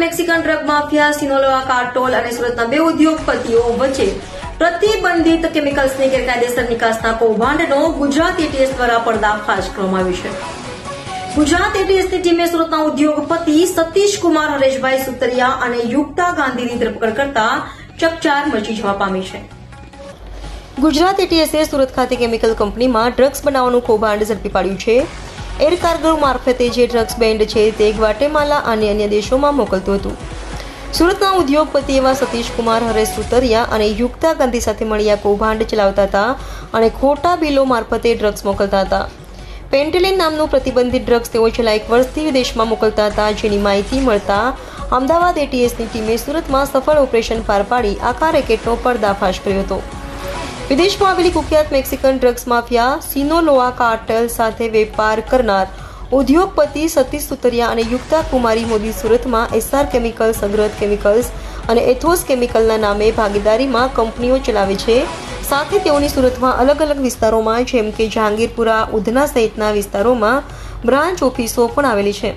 Mexican drug mafia સિનોલોઆ cartel અને સુરતના બે ઉદ્યોગપતિઓ વચ્ચે પ્રતિબંધિત કેમિકલ્સની ગેરકાયદેસર નિકાસના કૌભાંડનો ગુજરાત એટીએસ દ્વારા પર્દાફાશ કરવામાં આવ્યો છે। ગુજરાત એટીએસની ટીમે સુરતના ઉદ્યોગપતિ સતીશ કુમાર હરેશભાઈ સુતરિયા અને યુક્તા ગાંધીની ધરપકડ કરતા ચકચાર મચી જવા પામી છે। ગુજરાત એટીએસે સુરત ખાતે કેમિકલ કંપનીમાં ડ્રગ્સ બનાવવાનું કૌભાંડ ઝડપી પાડ્યું છે। એર કાર્ગો મારફતે જે ડ્રગ્સ બેન્ડ છે તે ગ્વાટેમાલા અને અન્ય દેશોમાં મોકલતું હતું। સુરતના ઉદ્યોગપતિ એવા સતીશ કુમાર હરેશ સુતરિયા અને યુક્તા ગાંધી સાથે મળી આ કૌભાંડ ચલાવતા હતા અને ખોટા બિલો મારફતે ડ્રગ્સ મોકલતા હતા। પેન્ટેલિન નામનું પ્રતિબંધિત ડ્રગ્સ તેઓ છેલ્લા 1 વર્ષથી વિદેશમાં મોકલતા હતા, જેની માહિતી મળતા અમદાવાદ એટીએસની ટીમે સુરતમાં સફળ ઓપરેશન પાર પાડી આખા રેકેટનો પર્દાફાશ કર્યો હતો। વિદેશમાં આવેલી કુખ્યાત મેક્સિકન ડ્રગ્સ માફિયા સિનોલોઆ કાર્ટેલ સાથે વેપાર કરનાર ઉદ્યોગપતિ સતીશ સુતરિયા અને યુક્તા કુમારી મોદી સુરતમાં એસઆર કેમિકલ્સ, અગ્રત કેમિકલ્સ અને એથોસ કેમિકલના નામે ભાગીદારીમાં કંપનીઓ ચલાવે છે। સાથે તેઓની સુરતમાં અલગ અલગ વિસ્તારોમાં જેમ કે જહાંગીરપુરા, ઉધના સહિતના વિસ્તારોમાં બ્રાન્ચ ઓફિસો પણ આવેલી છે।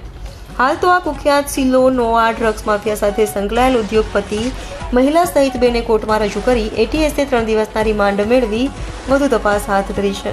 હાલ તો આ કુખ્યાત સિનોલોઆ ડ્રગ્સ માફિયા સાથે સંકળાયેલ ઉદ્યોગપતિ મહિલા સહિત બેને કોર્ટમાં રજૂ કરી એટીએસે 3 દિવસના રિમાન્ડ મેળવી વધુ તપાસ હાથ ધરી છે।